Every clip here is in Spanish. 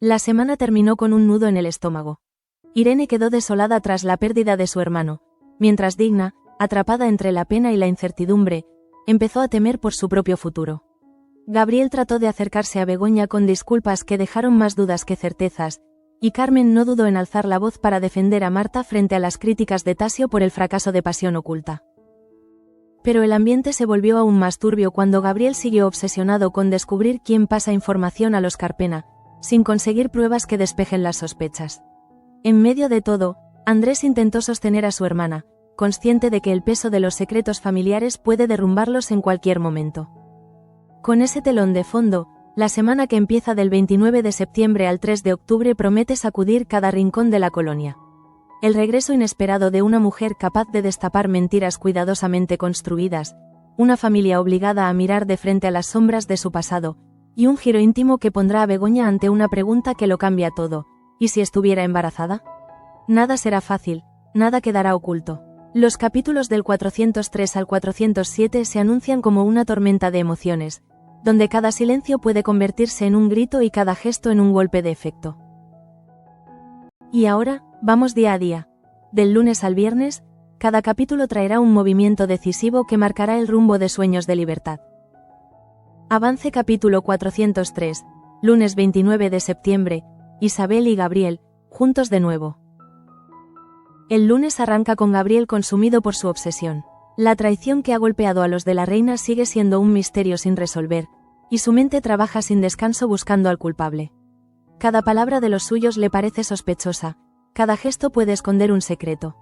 La semana terminó con un nudo en el estómago. Irene quedó desolada tras la pérdida de su hermano, mientras Digna, atrapada entre la pena y la incertidumbre, empezó a temer por su propio futuro. Gabriel trató de acercarse a Begoña con disculpas que dejaron más dudas que certezas, y Carmen no dudó en alzar la voz para defender a Marta frente a las críticas de Tasio por el fracaso de Pasión Oculta. Pero el ambiente se volvió aún más turbio cuando Gabriel siguió obsesionado con descubrir quién pasa información a los Carpena, sin conseguir pruebas que despejen las sospechas. En medio de todo, Andrés intentó sostener a su hermana, consciente de que el peso de los secretos familiares puede derrumbarlos en cualquier momento. Con ese telón de fondo, la semana que empieza del 29 de septiembre al 3 de octubre promete sacudir cada rincón de la colonia. El regreso inesperado de una mujer capaz de destapar mentiras cuidadosamente construidas, una familia obligada a mirar de frente a las sombras de su pasado, y un giro íntimo que pondrá a Begoña ante una pregunta que lo cambia todo: ¿y si estuviera embarazada? Nada será fácil, nada quedará oculto. Los capítulos del 403 al 407 se anuncian como una tormenta de emociones, donde cada silencio puede convertirse en un grito y cada gesto en un golpe de efecto. Y ahora, vamos día a día. Del lunes al viernes, cada capítulo traerá un movimiento decisivo que marcará el rumbo de Sueños de Libertad. Avance capítulo 403, lunes 29 de septiembre, Isabel y Gabriel, juntos de nuevo. El lunes arranca con Gabriel consumido por su obsesión. La traición que ha golpeado a los de la reina sigue siendo un misterio sin resolver, y su mente trabaja sin descanso buscando al culpable. Cada palabra de los suyos le parece sospechosa, cada gesto puede esconder un secreto.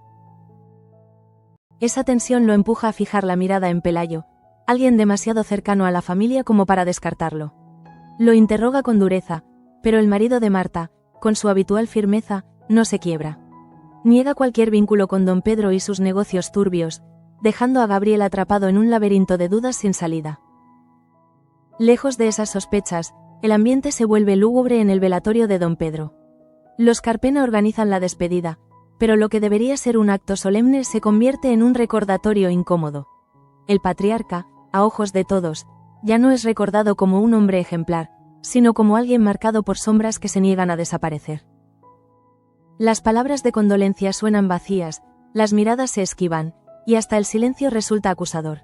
Esa tensión lo empuja a fijar la mirada en Pelayo, alguien demasiado cercano a la familia como para descartarlo. Lo interroga con dureza, pero el marido de Marta, con su habitual firmeza, no se quiebra. Niega cualquier vínculo con don Pedro y sus negocios turbios, dejando a Gabriel atrapado en un laberinto de dudas sin salida. Lejos de esas sospechas, el ambiente se vuelve lúgubre en el velatorio de don Pedro. Los Carpena organizan la despedida, pero lo que debería ser un acto solemne se convierte en un recordatorio incómodo. El patriarca, a ojos de todos, ya no es recordado como un hombre ejemplar, sino como alguien marcado por sombras que se niegan a desaparecer. Las palabras de condolencia suenan vacías, las miradas se esquivan, y hasta el silencio resulta acusador.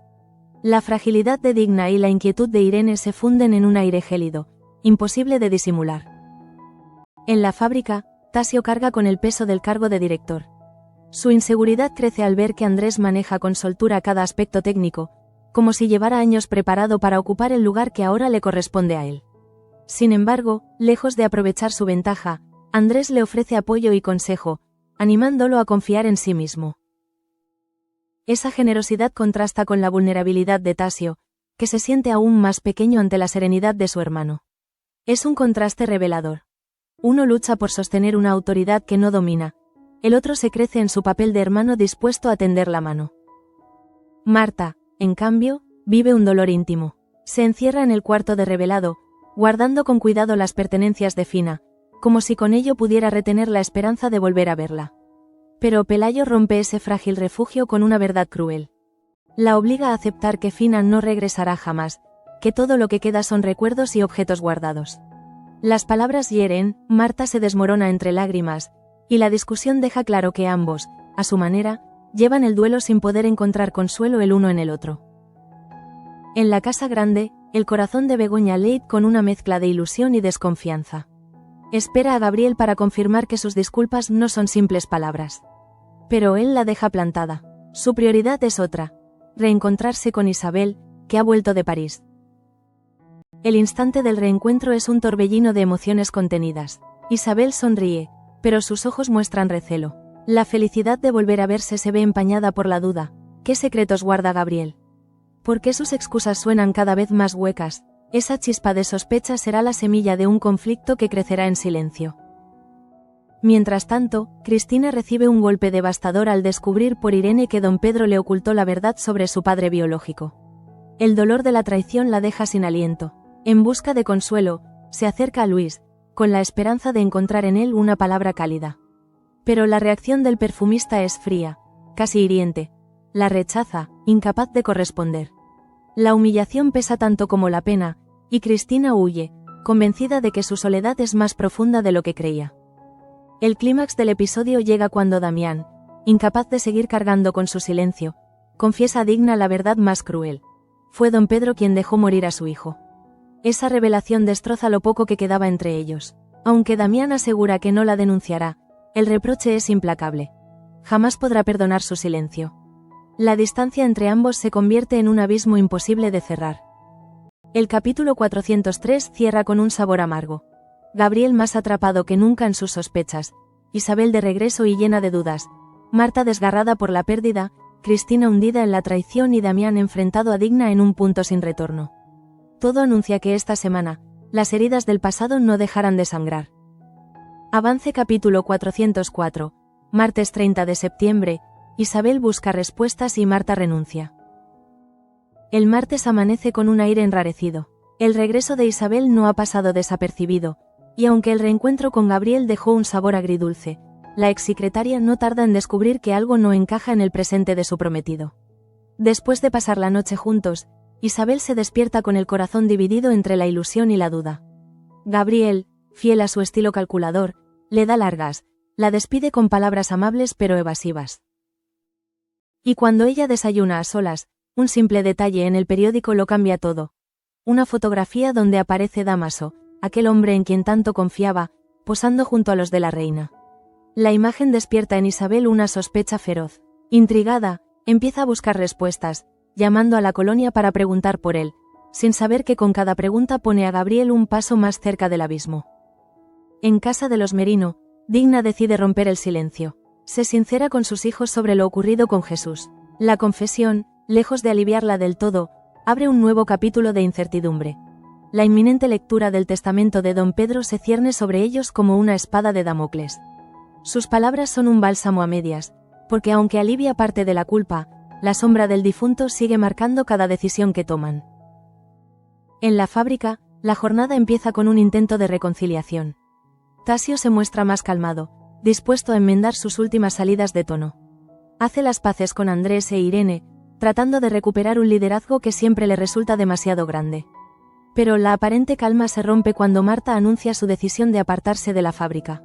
La fragilidad de Digna y la inquietud de Irene se funden en un aire gélido, imposible de disimular. En la fábrica, Tasio carga con el peso del cargo de director. Su inseguridad crece al ver que Andrés maneja con soltura cada aspecto técnico, como si llevara años preparado para ocupar el lugar que ahora le corresponde a él. Sin embargo, lejos de aprovechar su ventaja, Andrés le ofrece apoyo y consejo, animándolo a confiar en sí mismo. Esa generosidad contrasta con la vulnerabilidad de Tasio, que se siente aún más pequeño ante la serenidad de su hermano. Es un contraste revelador. Uno lucha por sostener una autoridad que no domina, el otro se crece en su papel de hermano dispuesto a tender la mano. Marta, en cambio, vive un dolor íntimo. Se encierra en el cuarto de revelado, guardando con cuidado las pertenencias de Fina, como si con ello pudiera retener la esperanza de volver a verla. Pero Pelayo rompe ese frágil refugio con una verdad cruel. La obliga a aceptar que Fina no regresará jamás, que todo lo que queda son recuerdos y objetos guardados. Las palabras hieren, Marta se desmorona entre lágrimas, y la discusión deja claro que ambos, a su manera, llevan el duelo sin poder encontrar consuelo el uno en el otro. En la casa grande, el corazón de Begoña late con una mezcla de ilusión y desconfianza. Espera a Gabriel para confirmar que sus disculpas no son simples palabras. Pero él la deja plantada. Su prioridad es otra: reencontrarse con Isabel, que ha vuelto de París. El instante del reencuentro es un torbellino de emociones contenidas. Isabel sonríe, pero sus ojos muestran recelo. La felicidad de volver a verse se ve empañada por la duda. ¿Qué secretos guarda Gabriel? ¿Por qué sus excusas suenan cada vez más huecas? Esa chispa de sospecha será la semilla de un conflicto que crecerá en silencio. Mientras tanto, Cristina recibe un golpe devastador al descubrir por Irene que don Pedro le ocultó la verdad sobre su padre biológico. El dolor de la traición la deja sin aliento. En busca de consuelo, se acerca a Luis, con la esperanza de encontrar en él una palabra cálida. Pero la reacción del perfumista es fría, casi hiriente. La rechaza, incapaz de corresponder. La humillación pesa tanto como la pena, y Cristina huye, convencida de que su soledad es más profunda de lo que creía. El clímax del episodio llega cuando Damián, incapaz de seguir cargando con su silencio, confiesa a Digna la verdad más cruel. Fue don Pedro quien dejó morir a su hijo. Esa revelación destroza lo poco que quedaba entre ellos. Aunque Damián asegura que no la denunciará, el reproche es implacable. Jamás podrá perdonar su silencio. La distancia entre ambos se convierte en un abismo imposible de cerrar. El capítulo 403 cierra con un sabor amargo. Gabriel más atrapado que nunca en sus sospechas, Isabel de regreso y llena de dudas, Marta desgarrada por la pérdida, Cristina hundida en la traición y Damián enfrentado a Digna en un punto sin retorno. Todo anuncia que esta semana, las heridas del pasado no dejarán de sangrar. Avance capítulo 404, martes 30 de septiembre, Isabel busca respuestas y Marta renuncia. El martes amanece con un aire enrarecido. El regreso de Isabel no ha pasado desapercibido, y aunque el reencuentro con Gabriel dejó un sabor agridulce, la exsecretaria no tarda en descubrir que algo no encaja en el presente de su prometido. Después de pasar la noche juntos, Isabel se despierta con el corazón dividido entre la ilusión y la duda. Gabriel, fiel a su estilo calculador, le da largas, la despide con palabras amables pero evasivas. Y cuando ella desayuna a solas, un simple detalle en el periódico lo cambia todo. Una fotografía donde aparece Dámaso, aquel hombre en quien tanto confiaba, posando junto a los de la reina. La imagen despierta en Isabel una sospecha feroz. Intrigada, empieza a buscar respuestas, llamando a la colonia para preguntar por él, sin saber que con cada pregunta pone a Gabriel un paso más cerca del abismo. En casa de los Merino, Digna decide romper el silencio. Se sincera con sus hijos sobre lo ocurrido con Jesús. La confesión, lejos de aliviarla del todo, abre un nuevo capítulo de incertidumbre. La inminente lectura del testamento de don Pedro se cierne sobre ellos como una espada de Damocles. Sus palabras son un bálsamo a medias, porque aunque alivia parte de la culpa, la sombra del difunto sigue marcando cada decisión que toman. En la fábrica, la jornada empieza con un intento de reconciliación. Tasio se muestra más calmado, dispuesto a enmendar sus últimas salidas de tono. Hace las paces con Andrés e Irene, tratando de recuperar un liderazgo que siempre le resulta demasiado grande. Pero la aparente calma se rompe cuando Marta anuncia su decisión de apartarse de la fábrica.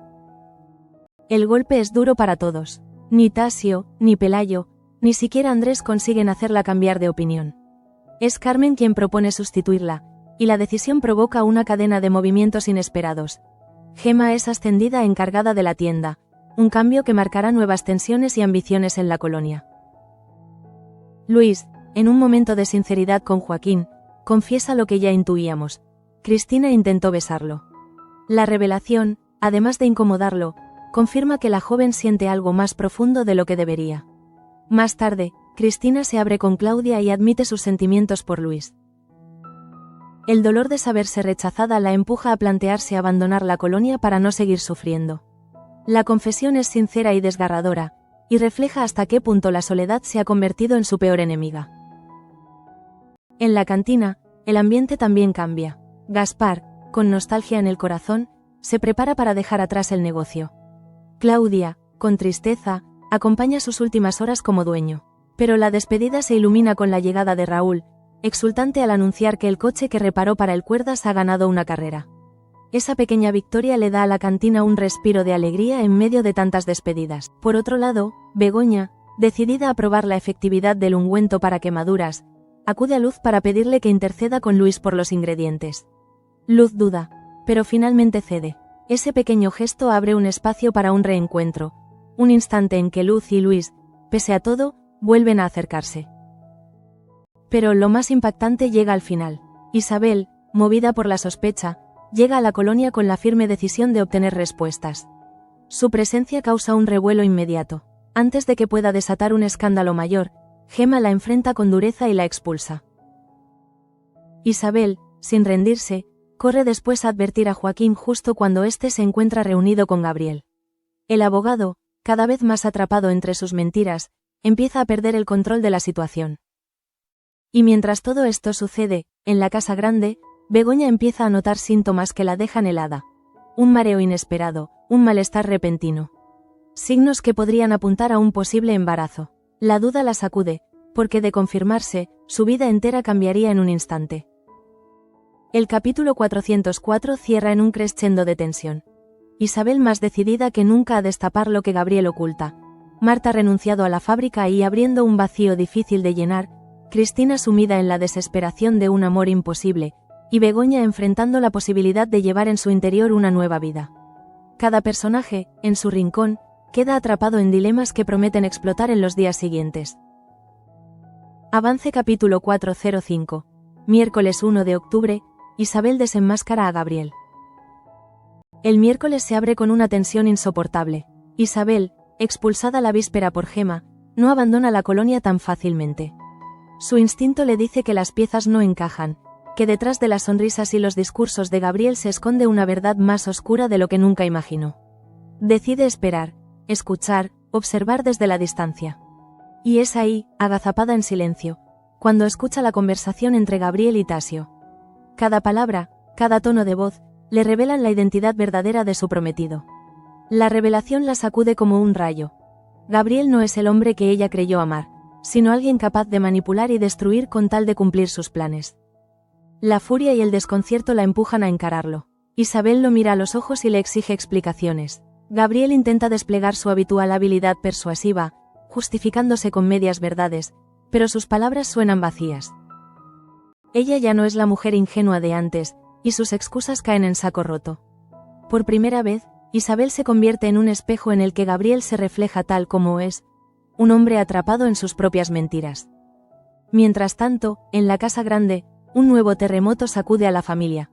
El golpe es duro para todos. Ni Tasio, ni Pelayo, ni siquiera Andrés consiguen hacerla cambiar de opinión. Es Carmen quien propone sustituirla, y la decisión provoca una cadena de movimientos inesperados. Gema es ascendida a encargada de la tienda, un cambio que marcará nuevas tensiones y ambiciones en la colonia. Luis, en un momento de sinceridad con Joaquín, confiesa lo que ya intuíamos. Cristina intentó besarlo. La revelación, además de incomodarlo, confirma que la joven siente algo más profundo de lo que debería. Más tarde, Cristina se abre con Claudia y admite sus sentimientos por Luis. El dolor de saberse rechazada la empuja a plantearse abandonar la colonia para no seguir sufriendo. La confesión es sincera y desgarradora, y refleja hasta qué punto la soledad se ha convertido en su peor enemiga. En la cantina, el ambiente también cambia. Gaspar, con nostalgia en el corazón, se prepara para dejar atrás el negocio. Claudia, con tristeza, acompaña sus últimas horas como dueño. Pero la despedida se ilumina con la llegada de Raúl, exultante al anunciar que el coche que reparó para el Cuerdas ha ganado una carrera. Esa pequeña victoria le da a la cantina un respiro de alegría en medio de tantas despedidas. Por otro lado, Begoña, decidida a probar la efectividad del ungüento para quemaduras, acude a Luz para pedirle que interceda con Luis por los ingredientes. Luz duda, pero finalmente cede. Ese pequeño gesto abre un espacio para un reencuentro, un instante en que Luz y Luis, pese a todo, vuelven a acercarse. Pero lo más impactante llega al final. Isabel, movida por la sospecha, llega a la colonia con la firme decisión de obtener respuestas. Su presencia causa un revuelo inmediato. Antes de que pueda desatar un escándalo mayor, Gema la enfrenta con dureza y la expulsa. Isabel, sin rendirse, corre después a advertir a Joaquín justo cuando éste se encuentra reunido con Gabriel. El abogado, cada vez más atrapado entre sus mentiras, empieza a perder el control de la situación. Y mientras todo esto sucede, en la casa grande, Begoña empieza a notar síntomas que la dejan helada. Un mareo inesperado, un malestar repentino. Signos que podrían apuntar a un posible embarazo. La duda la sacude, porque de confirmarse, su vida entera cambiaría en un instante. El capítulo 404 cierra en un crescendo de tensión. Isabel más decidida que nunca a destapar lo que Gabriel oculta. Marta renunciado a la fábrica y abriendo un vacío difícil de llenar, Cristina sumida en la desesperación de un amor imposible, y Begoña enfrentando la posibilidad de llevar en su interior una nueva vida. Cada personaje, en su rincón, queda atrapado en dilemas que prometen explotar en los días siguientes. Avance capítulo 405. Miércoles 1 de octubre, Isabel desenmáscara a Gabriel. El miércoles se abre con una tensión insoportable. Isabel, expulsada la víspera por Gema, no abandona la colonia tan fácilmente. Su instinto le dice que las piezas no encajan, que detrás de las sonrisas y los discursos de Gabriel se esconde una verdad más oscura de lo que nunca imaginó. Decide esperar, escuchar, observar desde la distancia. Y es ahí, agazapada en silencio, cuando escucha la conversación entre Gabriel y Tasio. Cada palabra, cada tono de voz, le revelan la identidad verdadera de su prometido. La revelación la sacude como un rayo. Gabriel no es el hombre que ella creyó amar, sino alguien capaz de manipular y destruir con tal de cumplir sus planes. La furia y el desconcierto la empujan a encararlo. Isabel lo mira a los ojos y le exige explicaciones. Gabriel intenta desplegar su habitual habilidad persuasiva, justificándose con medias verdades, pero sus palabras suenan vacías. Ella ya no es la mujer ingenua de antes, y sus excusas caen en saco roto. Por primera vez, Isabel se convierte en un espejo en el que Gabriel se refleja tal como es, un hombre atrapado en sus propias mentiras. Mientras tanto, en la casa grande, un nuevo terremoto sacude a la familia.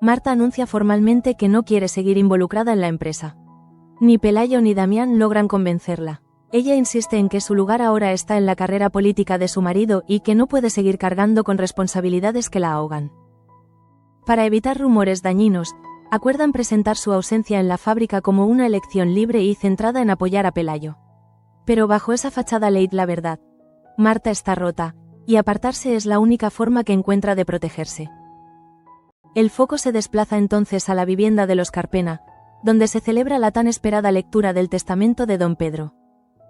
Marta anuncia formalmente que no quiere seguir involucrada en la empresa. Ni Pelayo ni Damián logran convencerla. Ella insiste en que su lugar ahora está en la carrera política de su marido y que no puede seguir cargando con responsabilidades que la ahogan. Para evitar rumores dañinos, acuerdan presentar su ausencia en la fábrica como una elección libre y centrada en apoyar a Pelayo. Pero bajo esa fachada leid la verdad. Marta está rota, y apartarse es la única forma que encuentra de protegerse. El foco se desplaza entonces a la vivienda de los Carpena, donde se celebra la tan esperada lectura del testamento de don Pedro.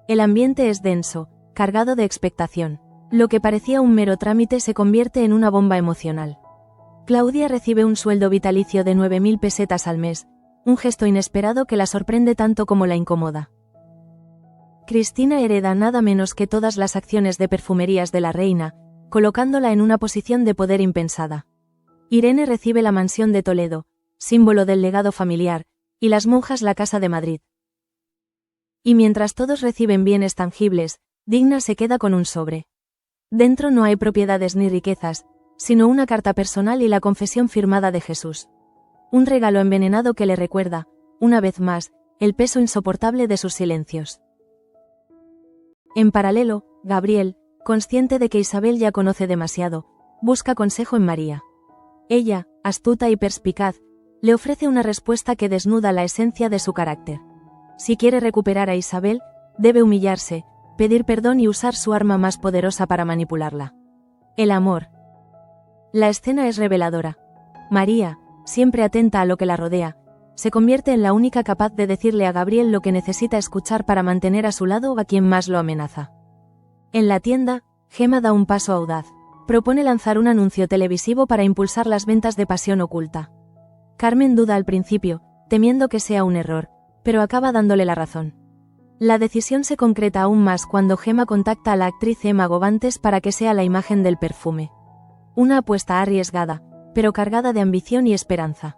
El ambiente es denso, cargado de expectación. Lo que parecía un mero trámite se convierte en una bomba emocional. Claudia recibe un sueldo vitalicio de 9.000 pesetas al mes, un gesto inesperado que la sorprende tanto como la incomoda. Cristina hereda nada menos que todas las acciones de perfumerías de la reina, colocándola en una posición de poder impensada. Irene recibe la mansión de Toledo, símbolo del legado familiar, y las monjas la casa de Madrid. Y mientras todos reciben bienes tangibles, Digna se queda con un sobre. Dentro no hay propiedades ni riquezas, sino una carta personal y la confesión firmada de Jesús. Un regalo envenenado que le recuerda, una vez más, el peso insoportable de sus silencios. En paralelo, Gabriel, consciente de que Isabel ya conoce demasiado, busca consejo en María. Ella, astuta y perspicaz, le ofrece una respuesta que desnuda la esencia de su carácter. Si quiere recuperar a Isabel, debe humillarse, pedir perdón y usar su arma más poderosa para manipularla. El amor. La escena es reveladora. María, siempre atenta a lo que la rodea, se convierte en la única capaz de decirle a Gabriel lo que necesita escuchar para mantener a su lado a quien más lo amenaza. En la tienda, Gema da un paso audaz. Propone lanzar un anuncio televisivo para impulsar las ventas de Pasión Oculta. Carmen duda al principio, temiendo que sea un error, pero acaba dándole la razón. La decisión se concreta aún más cuando Gema contacta a la actriz Emma Govantes para que sea la imagen del perfume. Una apuesta arriesgada, pero cargada de ambición y esperanza.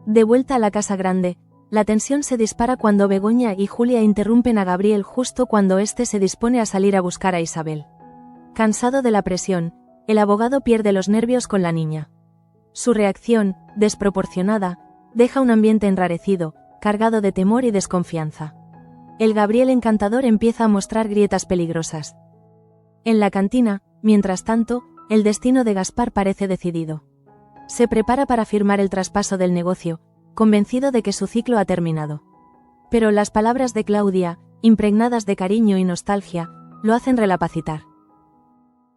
De vuelta a la casa grande, la tensión se dispara cuando Begoña y Julia interrumpen a Gabriel justo cuando éste se dispone a salir a buscar a Isabel. Cansado de la presión, el abogado pierde los nervios con la niña. Su reacción, desproporcionada, deja un ambiente enrarecido, cargado de temor y desconfianza. El Gabriel encantador empieza a mostrar grietas peligrosas. En la cantina, mientras tanto, el destino de Gaspar parece decidido. Se prepara para firmar el traspaso del negocio, convencido de que su ciclo ha terminado. Pero las palabras de Claudia, impregnadas de cariño y nostalgia, lo hacen relapacitar.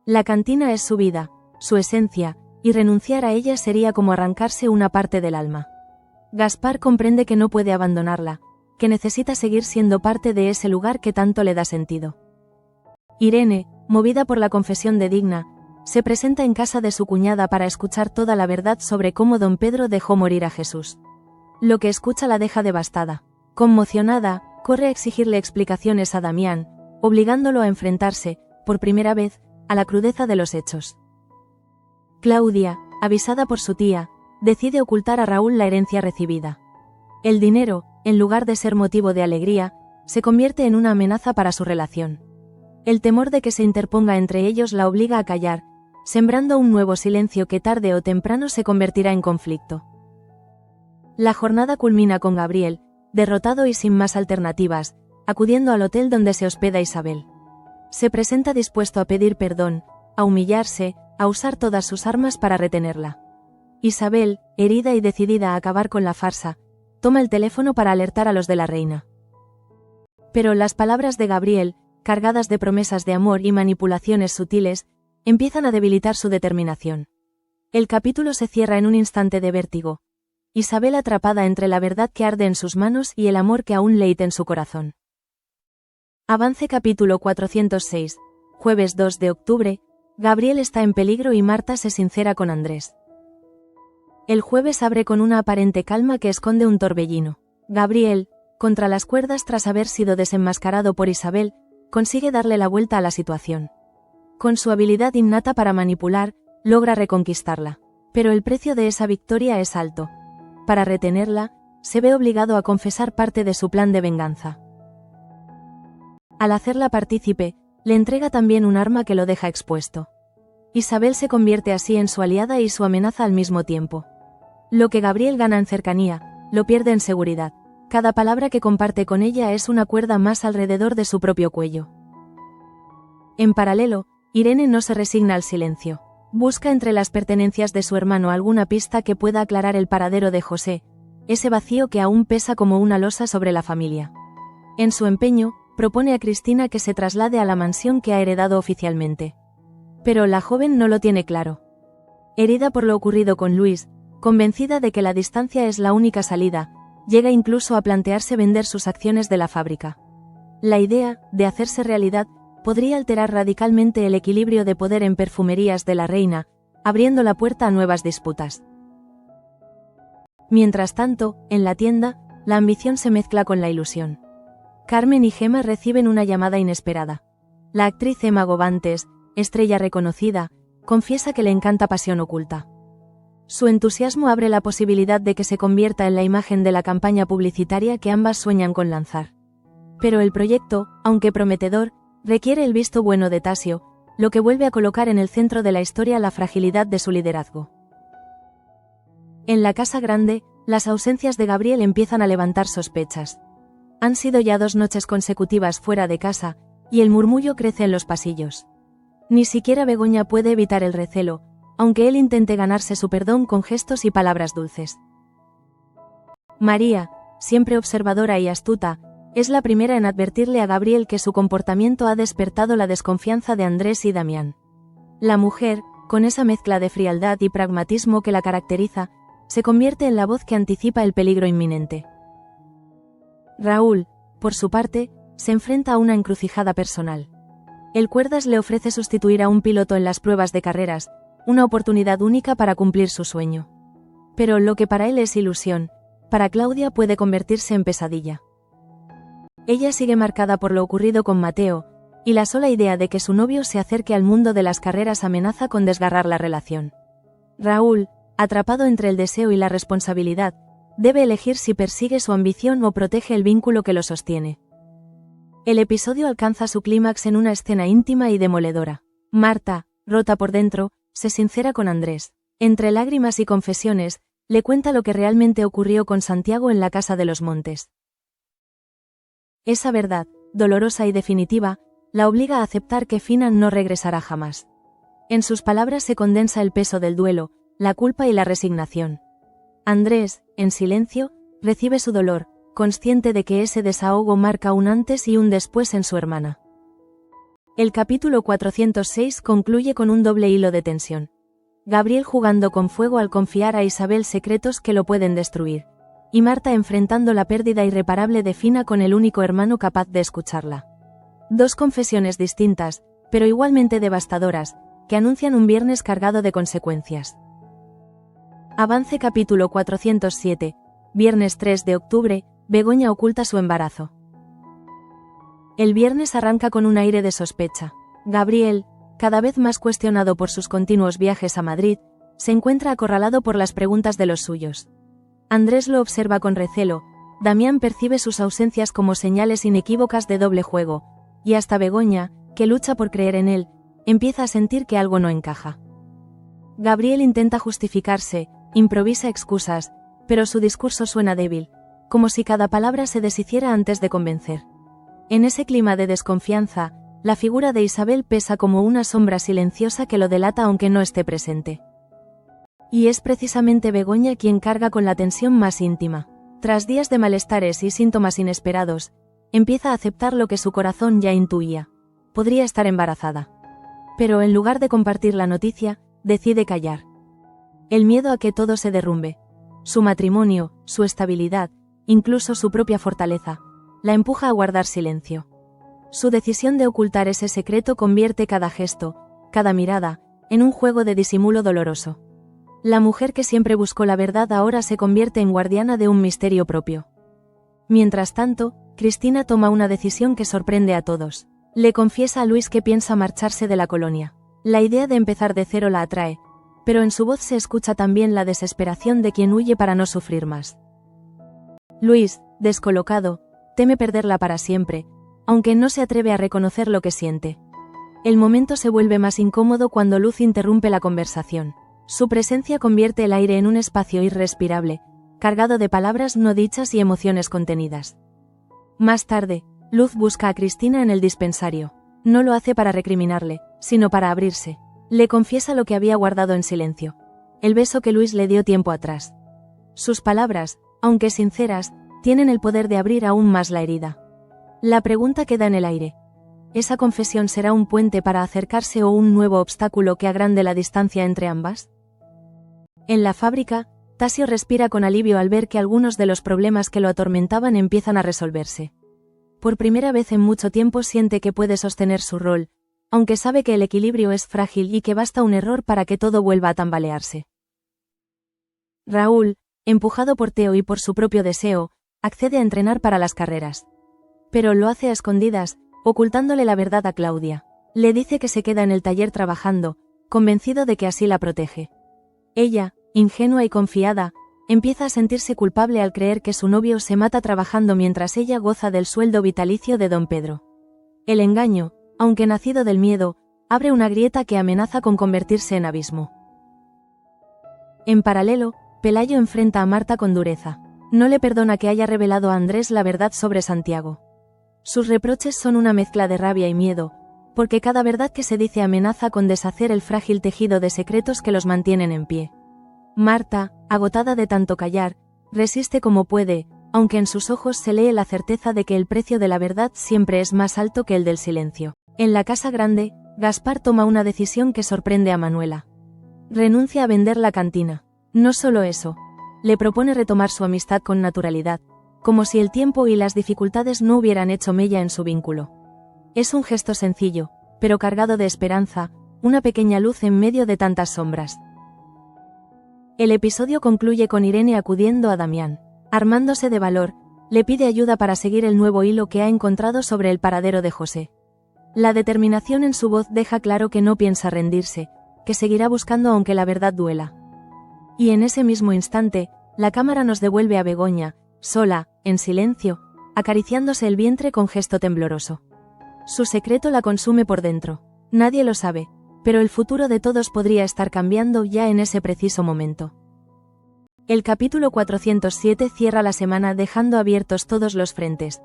La cantina es su vida, su esencia, y renunciar a ella sería como arrancarse una parte del alma. Gaspar comprende que no puede abandonarla, que necesita seguir siendo parte de ese lugar que tanto le da sentido. Irene, movida por la confesión de Digna, se presenta en casa de su cuñada para escuchar toda la verdad sobre cómo don Pedro dejó morir a Jesús. Lo que escucha la deja devastada. Conmocionada, corre a exigirle explicaciones a Damián, obligándolo a enfrentarse, por primera vez, a la crudeza de los hechos. Claudia, avisada por su tía, decide ocultar a Raúl la herencia recibida. El dinero, en lugar de ser motivo de alegría, se convierte en una amenaza para su relación. El temor de que se interponga entre ellos la obliga a callar, sembrando un nuevo silencio que tarde o temprano se convertirá en conflicto. La jornada culmina con Gabriel, derrotado y sin más alternativas, acudiendo al hotel donde se hospeda Isabel. Se presenta dispuesto a pedir perdón, a humillarse, a usar todas sus armas para retenerla. Isabel, herida y decidida a acabar con la farsa, toma el teléfono para alertar a los de la reina. Pero las palabras de Gabriel, cargadas de promesas de amor y manipulaciones sutiles, empiezan a debilitar su determinación. El capítulo se cierra en un instante de vértigo. Isabel atrapada entre la verdad que arde en sus manos y el amor que aún leite en su corazón. Avance capítulo 406. Jueves 2 de octubre, Gabriel está en peligro y Marta se sincera con Andrés. El jueves abre con una aparente calma que esconde un torbellino. Gabriel, contra las cuerdas tras haber sido desenmascarado por Isabel, consigue darle la vuelta a la situación. Con su habilidad innata para manipular, logra reconquistarla. Pero el precio de esa victoria es alto. Para retenerla, se ve obligado a confesar parte de su plan de venganza. Al hacerla partícipe, le entrega también un arma que lo deja expuesto. Isabel se convierte así en su aliada y su amenaza al mismo tiempo. Lo que Gabriel gana en cercanía, lo pierde en seguridad. Cada palabra que comparte con ella es una cuerda más alrededor de su propio cuello. En paralelo, Irene no se resigna al silencio. Busca entre las pertenencias de su hermano alguna pista que pueda aclarar el paradero de José, ese vacío que aún pesa como una losa sobre la familia. En su empeño, propone a Cristina que se traslade a la mansión que ha heredado oficialmente. Pero la joven no lo tiene claro. Herida por lo ocurrido con Luis, convencida de que la distancia es la única salida, llega incluso a plantearse vender sus acciones de la fábrica. La idea, de hacerse realidad, podría alterar radicalmente el equilibrio de poder en perfumerías de la reina, abriendo la puerta a nuevas disputas. Mientras tanto, en la tienda, la ambición se mezcla con la ilusión. Carmen y Gemma reciben una llamada inesperada. La actriz Emma Govantes, estrella reconocida, confiesa que le encanta Pasión Oculta. Su entusiasmo abre la posibilidad de que se convierta en la imagen de la campaña publicitaria que ambas sueñan con lanzar. Pero el proyecto, aunque prometedor, requiere el visto bueno de Tasio, lo que vuelve a colocar en el centro de la historia la fragilidad de su liderazgo. En la casa grande, las ausencias de Gabriel empiezan a levantar sospechas. Han sido ya 2 noches consecutivas fuera de casa, y el murmullo crece en los pasillos. Ni siquiera Begoña puede evitar el recelo, aunque él intente ganarse su perdón con gestos y palabras dulces. María, siempre observadora y astuta, es la primera en advertirle a Gabriel que su comportamiento ha despertado la desconfianza de Andrés y Damián. La mujer, con esa mezcla de frialdad y pragmatismo que la caracteriza, se convierte en la voz que anticipa el peligro inminente. Raúl, por su parte, se enfrenta a una encrucijada personal. El Cuerdas le ofrece sustituir a un piloto en las pruebas de carreras, una oportunidad única para cumplir su sueño. Pero lo que para él es ilusión, para Claudia puede convertirse en pesadilla. Ella sigue marcada por lo ocurrido con Mateo, y la sola idea de que su novio se acerque al mundo de las carreras amenaza con desgarrar la relación. Raúl, atrapado entre el deseo y la responsabilidad, debe elegir si persigue su ambición o protege el vínculo que lo sostiene. El episodio alcanza su clímax en una escena íntima y demoledora. Marta, rota por dentro, se sincera con Andrés. Entre lágrimas y confesiones, le cuenta lo que realmente ocurrió con Santiago en la Casa de los Montes. Esa verdad, dolorosa y definitiva, la obliga a aceptar que Fina no regresará jamás. En sus palabras se condensa el peso del duelo, la culpa y la resignación. Andrés, en silencio, recibe su dolor, consciente de que ese desahogo marca un antes y un después en su hermana. El capítulo 406 concluye con un doble hilo de tensión. Gabriel jugando con fuego al confiar a Isabel secretos que lo pueden destruir, y Marta enfrentando la pérdida irreparable de Fina con el único hermano capaz de escucharla. 2 confesiones distintas, pero igualmente devastadoras, que anuncian un viernes cargado de consecuencias. Avance capítulo 407. Viernes 3 de octubre, Begoña oculta su embarazo. El viernes arranca con un aire de sospecha. Gabriel, cada vez más cuestionado por sus continuos viajes a Madrid, se encuentra acorralado por las preguntas de los suyos. Andrés lo observa con recelo, Damián percibe sus ausencias como señales inequívocas de doble juego, y hasta Begoña, que lucha por creer en él, empieza a sentir que algo no encaja. Gabriel intenta justificarse, improvisa excusas, pero su discurso suena débil, como si cada palabra se deshiciera antes de convencer. En ese clima de desconfianza, la figura de Isabel pesa como una sombra silenciosa que lo delata aunque no esté presente. Y es precisamente Begoña quien carga con la tensión más íntima. Tras días de malestares y síntomas inesperados, empieza a aceptar lo que su corazón ya intuía. Podría estar embarazada. Pero en lugar de compartir la noticia, decide callar. El miedo a que todo se derrumbe, su matrimonio, su estabilidad, incluso su propia fortaleza, la empuja a guardar silencio. Su decisión de ocultar ese secreto convierte cada gesto, cada mirada, en un juego de disimulo doloroso. La mujer que siempre buscó la verdad ahora se convierte en guardiana de un misterio propio. Mientras tanto, Cristina toma una decisión que sorprende a todos. Le confiesa a Luis que piensa marcharse de la colonia. La idea de empezar de cero la atrae, pero en su voz se escucha también la desesperación de quien huye para no sufrir más. Luis, descolocado, teme perderla para siempre, aunque no se atreve a reconocer lo que siente. El momento se vuelve más incómodo cuando Luz interrumpe la conversación. Su presencia convierte el aire en un espacio irrespirable, cargado de palabras no dichas y emociones contenidas. Más tarde, Luz busca a Cristina en el dispensario. No lo hace para recriminarle, sino para abrirse. Le confiesa lo que había guardado en silencio. El beso que Luis le dio tiempo atrás. Sus palabras, aunque sinceras, tienen el poder de abrir aún más la herida. La pregunta queda en el aire. ¿Esa confesión será un puente para acercarse o un nuevo obstáculo que agrande la distancia entre ambas? En la fábrica, Tasio respira con alivio al ver que algunos de los problemas que lo atormentaban empiezan a resolverse. Por primera vez en mucho tiempo siente que puede sostener su rol, aunque sabe que el equilibrio es frágil y que basta un error para que todo vuelva a tambalearse. Raúl, empujado por Teo y por su propio deseo, accede a entrenar para las carreras. Pero lo hace a escondidas, ocultándole la verdad a Claudia. Le dice que se queda en el taller trabajando, convencido de que así la protege. Ella, ingenua y confiada, empieza a sentirse culpable al creer que su novio se mata trabajando mientras ella goza del sueldo vitalicio de don Pedro. El engaño, aunque nacido del miedo, abre una grieta que amenaza con convertirse en abismo. En paralelo, Pelayo enfrenta a Marta con dureza. No le perdona que haya revelado a Andrés la verdad sobre Santiago. Sus reproches son una mezcla de rabia y miedo, porque cada verdad que se dice amenaza con deshacer el frágil tejido de secretos que los mantienen en pie. Marta, agotada de tanto callar, resiste como puede, aunque en sus ojos se lee la certeza de que el precio de la verdad siempre es más alto que el del silencio. En la casa grande, Gaspar toma una decisión que sorprende a Manuela. Renuncia a vender la cantina. No solo eso, le propone retomar su amistad con naturalidad, como si el tiempo y las dificultades no hubieran hecho mella en su vínculo. Es un gesto sencillo, pero cargado de esperanza, una pequeña luz en medio de tantas sombras. El episodio concluye con Irene acudiendo a Damián. Armándose de valor, le pide ayuda para seguir el nuevo hilo que ha encontrado sobre el paradero de José. La determinación en su voz deja claro que no piensa rendirse, que seguirá buscando aunque la verdad duela. Y en ese mismo instante, la cámara nos devuelve a Begoña, sola, en silencio, acariciándose el vientre con gesto tembloroso. Su secreto la consume por dentro. Nadie lo sabe, pero el futuro de todos podría estar cambiando ya en ese preciso momento. El capítulo 407 cierra la semana dejando abiertos todos los frentes.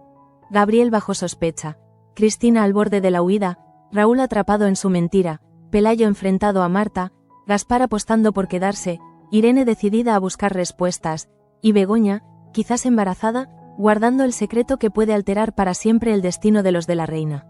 Gabriel bajo sospecha, Cristina al borde de la huida, Raúl atrapado en su mentira, Pelayo enfrentado a Marta, Gaspar apostando por quedarse, Irene decidida a buscar respuestas, y Begoña, quizás embarazada, guardando el secreto que puede alterar para siempre el destino de los de la reina.